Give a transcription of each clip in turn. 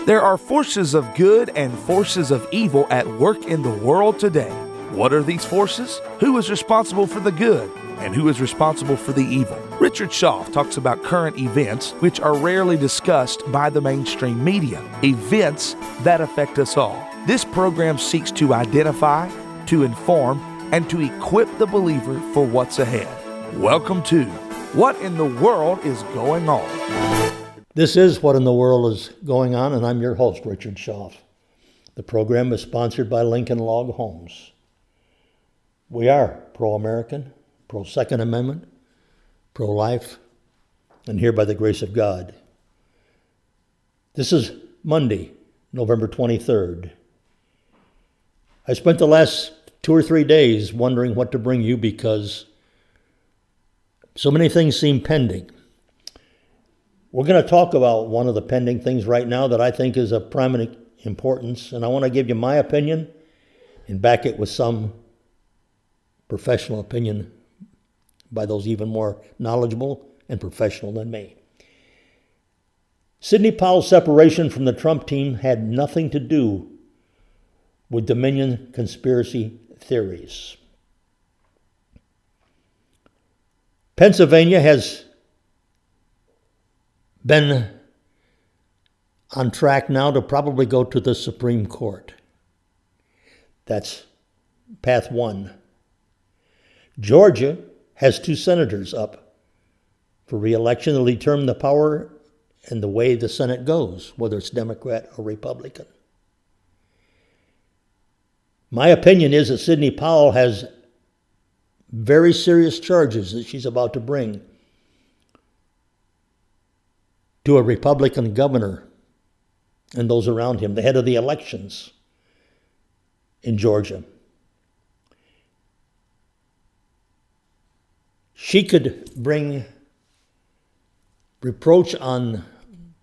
There are forces of good and forces of evil at work in the world today. What are these forces? Who is responsible for the good? And who is responsible for the evil? Richard Schaff talks about current events which are rarely discussed by the mainstream media, events that affect us all. This program seeks to identify, to inform, and to equip the believer for what's ahead. Welcome to What in the World is Going On? This is What in the World is Going On, and I'm your host, Richard Schaff. The program is sponsored by Lincoln Log Homes. We are pro-American, pro-Second Amendment, pro-life, and here by the grace of God. This is Monday, November 23rd. I spent the last 2 or 3 days wondering what to bring you because so many things seem pending. We're going to talk about one of the pending things right now that I think is of prominent importance, and I want to give you my opinion and back it with some professional opinion by those even more knowledgeable and professional than me. Sidney Powell's separation from the Trump team had nothing to do with Dominion conspiracy theories. Pennsylvania has been on track now to probably go to the Supreme Court. That's path one. Georgia has 2 senators up for re-election. They'll determine the power and the way the Senate goes, whether it's Democrat or Republican. My opinion is that Sidney Powell has very serious charges that she's about to bring to a Republican governor and those around him, the head of the elections in Georgia. She could bring reproach on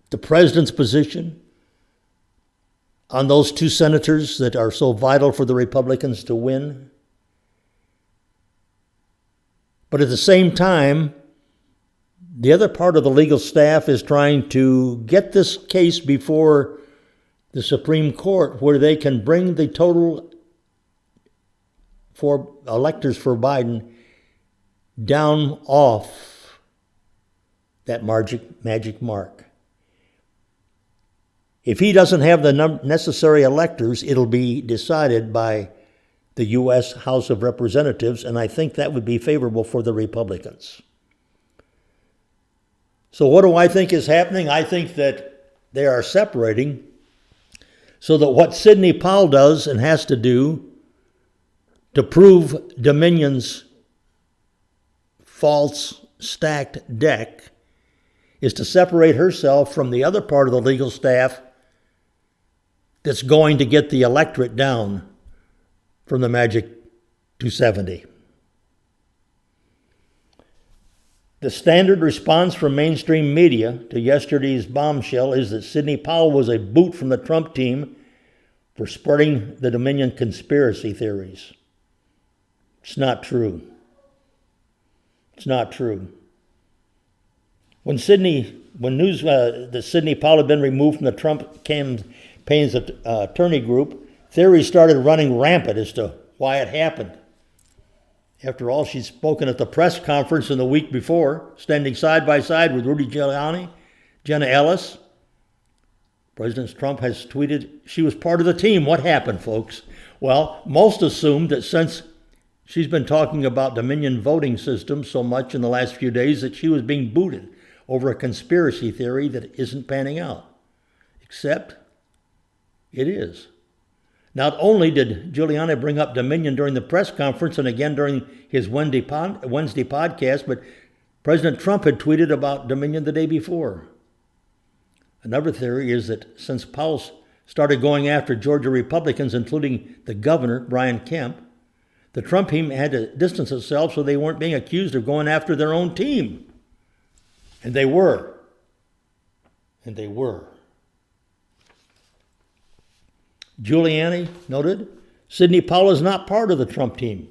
the president's position, on those 2 senators that are so vital for the Republicans to win. But at the same time, the other part of the legal staff is trying to get this case before the Supreme Court where they can bring the total for electors for Biden down off that magic mark. If he doesn't have the necessary electors, it'll be decided by the U.S. House of Representatives, and I think that would be favorable for the Republicans. So what do I think is happening? I think that they are separating so that what Sidney Powell does and has to do to prove Dominion's false stacked deck is to separate herself from the other part of the legal staff that's going to get the electorate down from the magic 270. The standard response from mainstream media to yesterday's bombshell is that Sidney Powell was a boot from the Trump team for spreading the Dominion conspiracy theories. It's not true. It's not true. When news that Sidney Powell had been removed from the Trump campaign's attorney group, theories started running rampant as to why it happened. After all, she'd spoken at the press conference in the week before, standing side by side with Rudy Giuliani, Jenna Ellis. President Trump has tweeted she was part of the team. What happened, folks? Well, most assumed that since she's been talking about Dominion voting system so much in the last few days that she was being booted over a conspiracy theory that isn't panning out. Except it is. Not only did Giuliani bring up Dominion during the press conference and again during his Wednesday podcast, but President Trump had tweeted about Dominion the day before. Another theory is that since Powell started going after Georgia Republicans, including the governor, Brian Kemp, the Trump team had to distance itself so they weren't being accused of going after their own team. And they were. And they were. Giuliani noted, Sidney Powell is not part of the Trump team.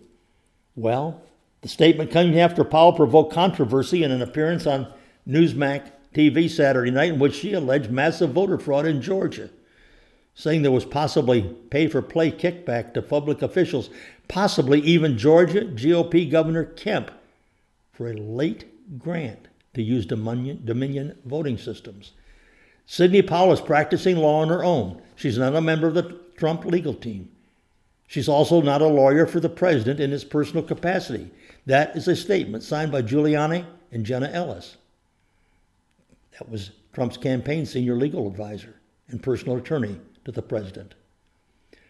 Well, the statement coming after Powell provoked controversy in an appearance on Newsmax TV Saturday night in which she alleged massive voter fraud in Georgia. saying there was possibly pay-for-play kickback to public officials, possibly even Georgia GOP Governor Kemp for a late grant to use Dominion voting systems. Sidney Powell is practicing law on her own. She's not a member of the Trump legal team. She's also not a lawyer for the president in his personal capacity. That is a statement signed by Giuliani and Jenna Ellis. That was Trump's campaign senior legal advisor and personal attorney to the president.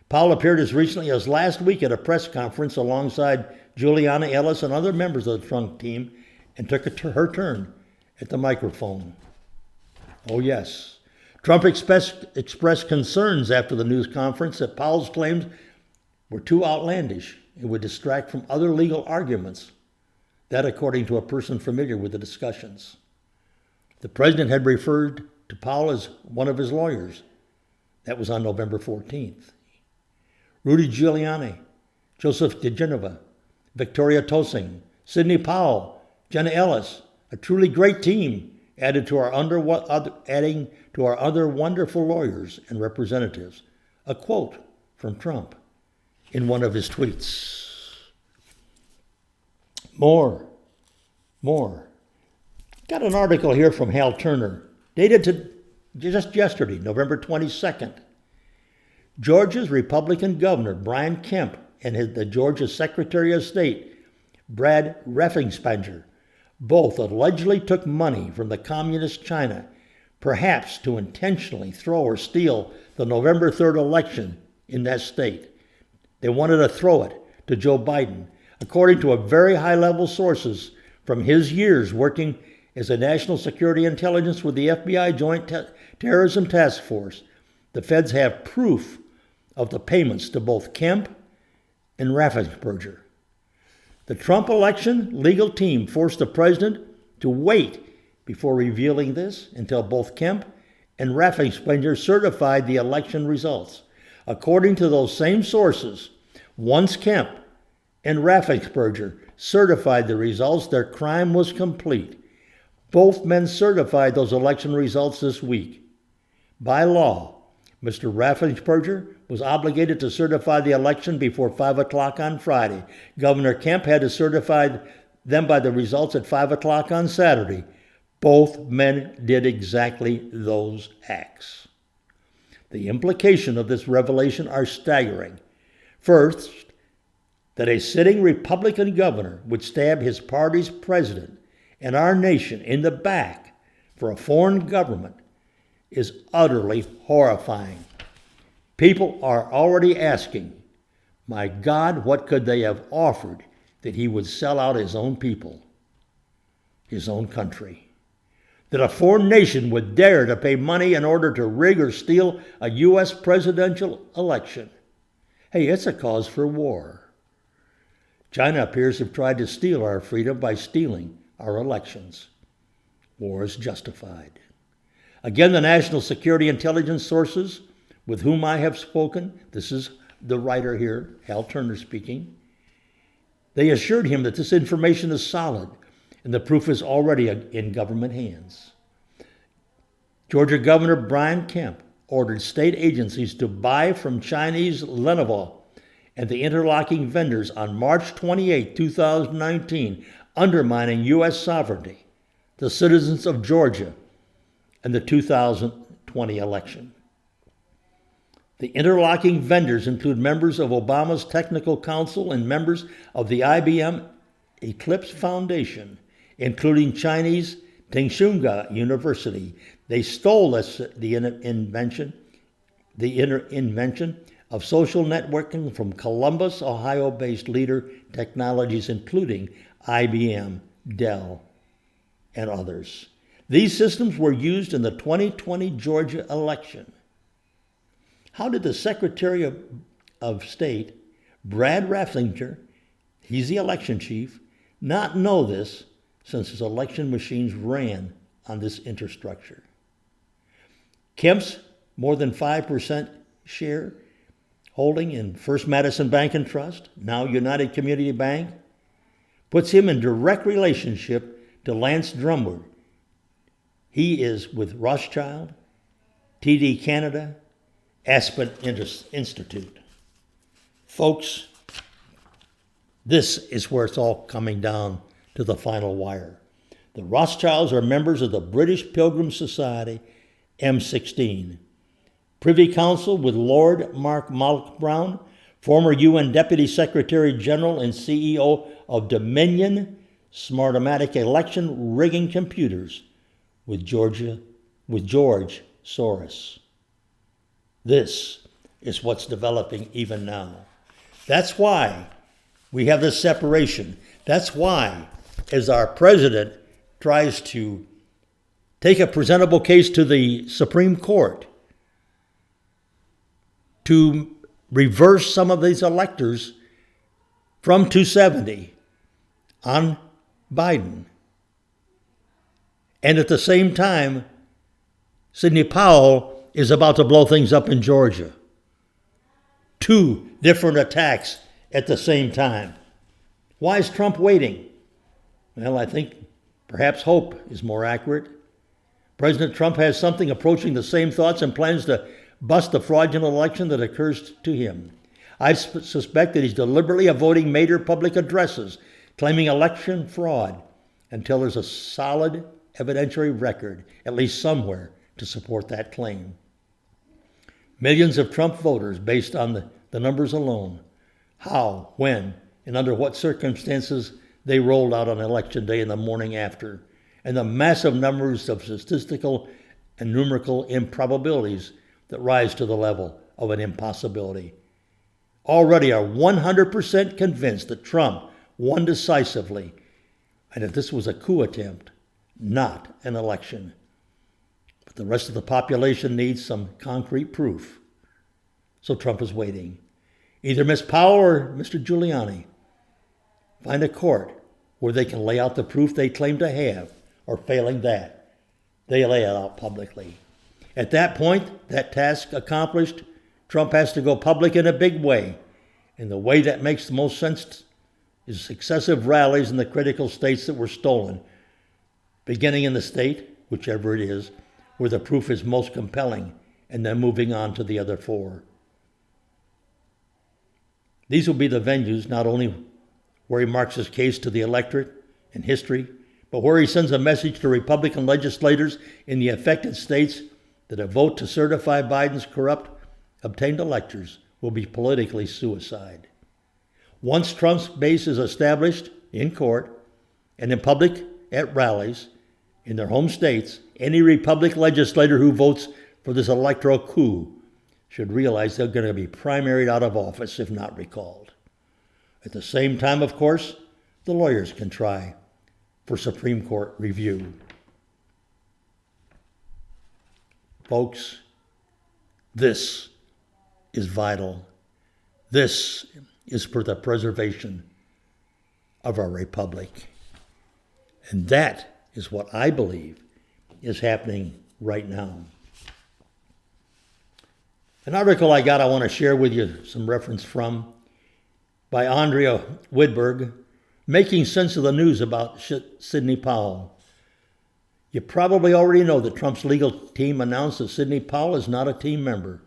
Powell appeared as recently as last week at a press conference alongside Giuliani, Ellis, and other members of the Trump team and took her turn at the microphone. Oh, yes. Trump expressed concerns after the news conference that Powell's claims were too outlandish and would distract from other legal arguments. That, according to a person familiar with the discussions. The president had referred to Powell as one of his lawyers. That was on November 14th. Rudy Giuliani, Joseph DeGenova, Victoria Tossing, Sidney Powell, Jenna Ellis, a truly great team, adding to our other wonderful lawyers and representatives. A quote from Trump in one of his tweets. More. Got an article here from Hal Turner, dated to just yesterday, November 22nd. Georgia's Republican Governor Brian Kemp and the Georgia Secretary of State, Brad Raffensperger, both allegedly took money from the communist China, perhaps to intentionally throw or steal the November 3rd election in that state. They wanted to throw it to Joe Biden, according to a very high-level sources from his years working as a national security intelligence with the FBI Joint Terrorism Task Force. The feds have proof of the payments to both Kemp and Raffensperger. The Trump election legal team forced the president to wait before revealing this until both Kemp and Raffensperger certified the election results. According to those same sources, once Kemp and Raffensperger certified the results, their crime was complete. Both men certified those election results this week. By law, Mr. Raffensperger was obligated to certify the election before 5 o'clock on Friday. Governor Kemp had to certify them by the results at 5 o'clock on Saturday. Both men did exactly those acts. The implications of this revelation are staggering. First, that a sitting Republican governor would stab his party's president and our nation in the back for a foreign government is utterly horrifying. People are already asking, my God, what could they have offered that he would sell out his own people, his own country? That a foreign nation would dare to pay money in order to rig or steal a U.S. presidential election. Hey, it's a cause for war. China appears to have tried to steal our freedom by stealing our elections. War is justified. Again, the national security intelligence sources with whom I have spoken, this is the writer here, Hal Turner speaking, they assured him that this information is solid and the proof is already in government hands. Georgia Governor Brian Kemp ordered state agencies to buy from Chinese Lenovo and the interlocking vendors on March 28, 2019, undermining U.S. sovereignty, the citizens of Georgia, and the 2020 election. The interlocking vendors include members of Obama's Technical Council and members of the IBM Eclipse Foundation, including Chinese Tsinghua University. They stole the invention of social networking from Columbus, Ohio-based Leader Technologies, including IBM, Dell, and others. These systems were used in the 2020 Georgia election. How did the Secretary of State, Brad Raffensperger, he's the election chief, not know this since his election machines ran on this infrastructure? Kemp's more than 5% share holding in First Madison Bank and Trust, now United Community Bank, puts him in direct relationship to Lance Drumwood. He is with Rothschild, TD Canada, Aspen Institute. Folks, this is where it's all coming down to the final wire. The Rothschilds are members of the British Pilgrim Society, M16. Privy Council with Lord Mark Malloch-Brown, former UN Deputy Secretary General and CEO of Dominion Smartmatic Election Rigging Computers with George Soros. This is what's developing even now. That's why we have this separation. That's why, as our president tries to take a presentable case to the Supreme Court to reverse some of these electors from 270 on Biden. And at the same time, Sidney Powell is about to blow things up in Georgia. Two different attacks at the same time. Why is Trump waiting? Well, I think perhaps hope is more accurate. President Trump has something approaching the same thoughts and plans to bust the fraudulent election that occurs to him. I suspect that he's deliberately avoiding major public addresses claiming election fraud until there's a solid evidentiary record, at least somewhere, to support that claim. Millions of Trump voters, based on the numbers alone, how, when, and under what circumstances they rolled out on election day and the morning after, and the massive numbers of statistical and numerical improbabilities that rise to the level of an impossibility, already are 100% convinced that Trump won decisively and that this was a coup attempt, not an election. But the rest of the population needs some concrete proof. So Trump is waiting. Either Ms. Powell or Mr. Giuliani find a court where they can lay out the proof they claim to have, or failing that, they lay it out publicly. At that point, that task accomplished, Trump has to go public in a big way. And the way that makes the most sense is successive rallies in the critical states that were stolen, beginning in the state, whichever it is, where the proof is most compelling, and then moving on to the other four. These will be the venues not only where he marks his case to the electorate and history, but where he sends a message to Republican legislators in the affected states that a vote to certify Biden's corrupt obtained electors will be politically suicide. Once Trump's base is established in court and in public at rallies in their home states, any Republican legislator who votes for this electoral coup should realize they're going to be primaried out of office if not recalled. At the same time, of course, the lawyers can try for Supreme Court review. Folks, this is vital. This is for the preservation of our republic. And that is what I believe is happening right now. An article I want to share with you some reference from, by Andrea Widberg, Making Sense of the News about Sidney Powell. You probably already know that Trump's legal team announced that Sidney Powell is not a team member.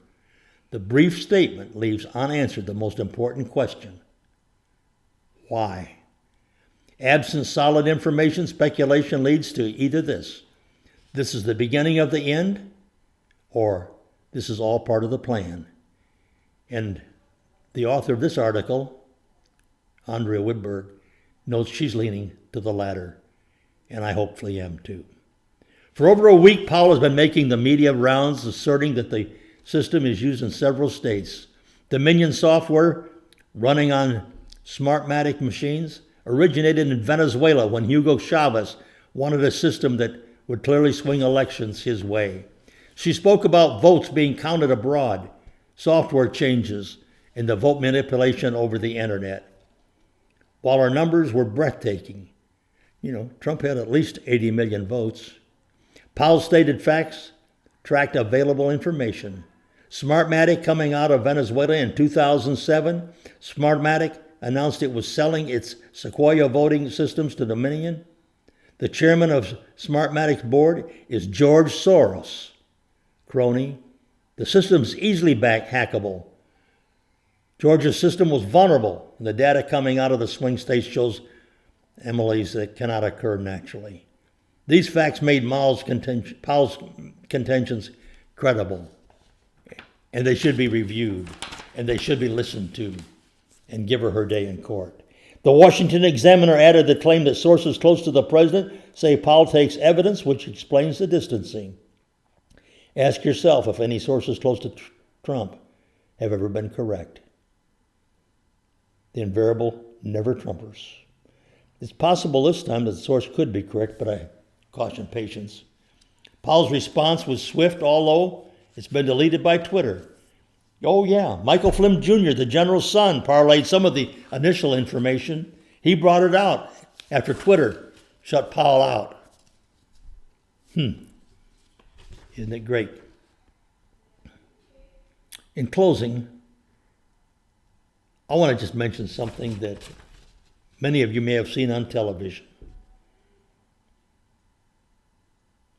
The brief statement leaves unanswered the most important question. Why? Absent solid information, speculation leads to either this is the beginning of the end, or this is all part of the plan. And the author of this article, Andrea Widberg, knows she's leaning to the latter, and I hopefully am too. For over a week, Powell has been making the media rounds asserting that the system is used in several states. Dominion software, running on Smartmatic machines, originated in Venezuela when Hugo Chavez wanted a system that would clearly swing elections his way. She spoke about votes being counted abroad, software changes, and the vote manipulation over the internet. While our numbers were breathtaking, Trump had at least 80 million votes. Powell's stated facts tracked available information. Smartmatic, coming out of Venezuela in 2007, Smartmatic announced it was selling its Sequoia voting systems to Dominion. The chairman of Smartmatic's board is George Soros, crony The system's easily hackable. Georgia's system was vulnerable, and the data coming out of the swing states shows anomalies that cannot occur naturally. These facts made Powell's contentions credible, and they should be reviewed, and they should be listened to, and give her day in court. The Washington Examiner added the claim that sources close to the president say Powell takes evidence which explains the distancing. Ask yourself if any sources close to Trump have ever been correct. The invariable never-Trumpers. It's possible this time that the source could be correct, but I caution patience. Powell's response was swift, although it's been deleted by Twitter. Oh yeah, Michael Flynn Jr., the general's son, parlayed some of the initial information. He brought it out after Twitter shut Powell out. Isn't it great? In closing, I want to just mention something that many of you may have seen on television.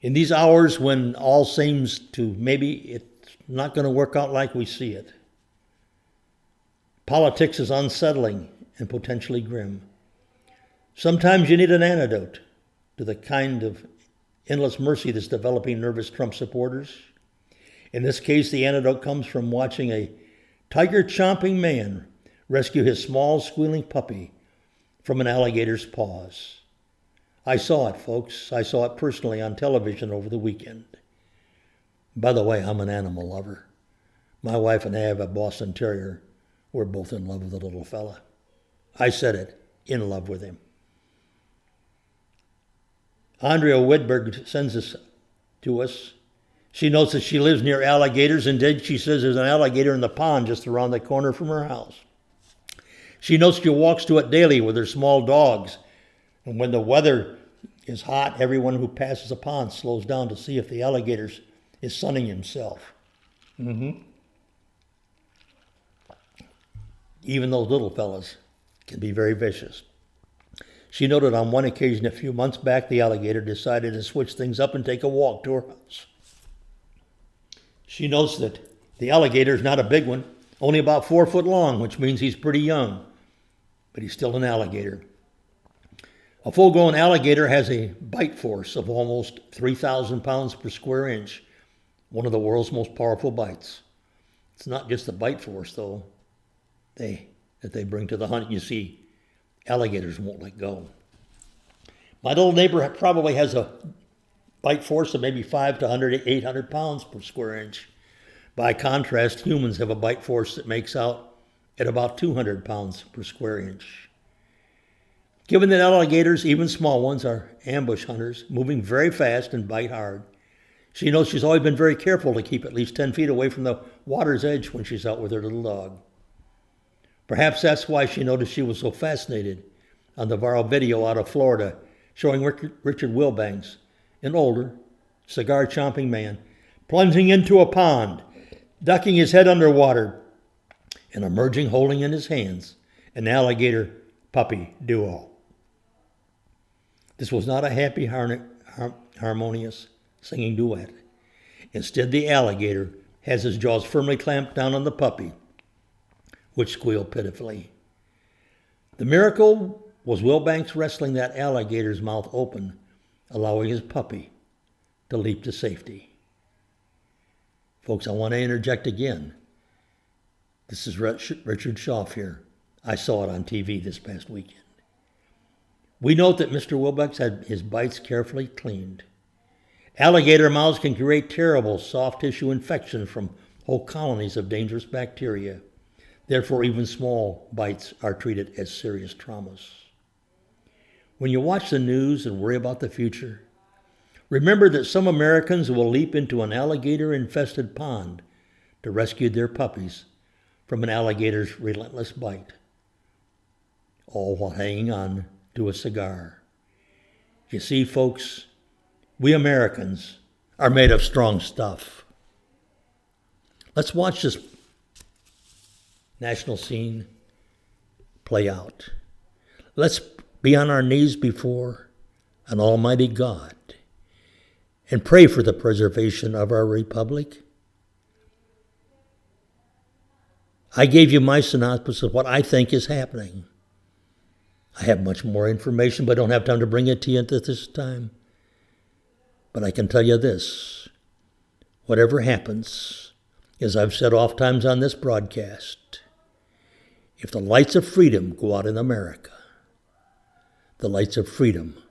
In these hours when all seems to maybe it's not going to work out like we see it, politics is unsettling and potentially grim. Sometimes you need an antidote to the kind of endless mercy that's developing nervous Trump supporters. In this case, the antidote comes from watching a tiger-chomping man rescue his small, squealing puppy from an alligator's paws. I saw it, folks. I saw it personally on television over the weekend. By the way, I'm an animal lover. My wife and I have a Boston Terrier. We're both in love with the little fella. I said it, in love with him. Andrea Widberg sends this to us. She notes that she lives near alligators. Indeed, she says there's an alligator in the pond just around the corner from her house. She notes she walks to it daily with her small dogs. And when the weather is hot, everyone who passes the pond slows down to see if the alligator is sunning himself. Even those little fellas can be very vicious. She noted on one occasion a few months back, the alligator decided to switch things up and take a walk to her house. She notes that the alligator is not a big one, only about 4 foot long, which means he's pretty young, but he's still an alligator. A full-grown alligator has a bite force of almost 3,000 pounds per square inch, one of the world's most powerful bites. It's not just the bite force, though, that they bring to the hunt. You see, alligators won't let go. My little neighbor probably has a bite force of maybe 500 to 800 pounds per square inch. By contrast, humans have a bite force that makes out at about 200 pounds per square inch. Given that alligators, even small ones, are ambush hunters, moving very fast and bite hard, she knows she's always been very careful to keep at least 10 feet away from the water's edge when she's out with her little dog. Perhaps that's why she noticed she was so fascinated on the viral video out of Florida showing Richard Wilbanks, an older, cigar-chomping man, plunging into a pond, ducking his head underwater, and emerging holding in his hands an alligator-puppy duo. This was not a happy, harmonious singing duet. Instead, the alligator has his jaws firmly clamped down on the puppy, which squealed pitifully. The miracle was Wilbanks wrestling that alligator's mouth open, allowing his puppy to leap to safety. Folks, I want to interject again. This is Richard Schaff here. I saw it on TV this past weekend. We note that Mr. Wilbanks had his bites carefully cleaned. Alligator mouths can create terrible soft tissue infections from whole colonies of dangerous bacteria. Therefore, even small bites are treated as serious traumas. When you watch the news and worry about the future, remember that some Americans will leap into an alligator-infested pond to rescue their puppies from an alligator's relentless bite, all while hanging on to a cigar. You see, folks, we Americans are made of strong stuff. Let's watch this national scene play out. Let's be on our knees before an almighty God and pray for the preservation of our republic I gave you my synopsis of what I think is happening. I have much more information, but I don't have time to bring it to you at this time. But I can tell you this. Whatever happens, as I've said oft times on this broadcast, if the lights of freedom go out in America, the lights of freedom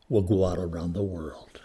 will go out around the world.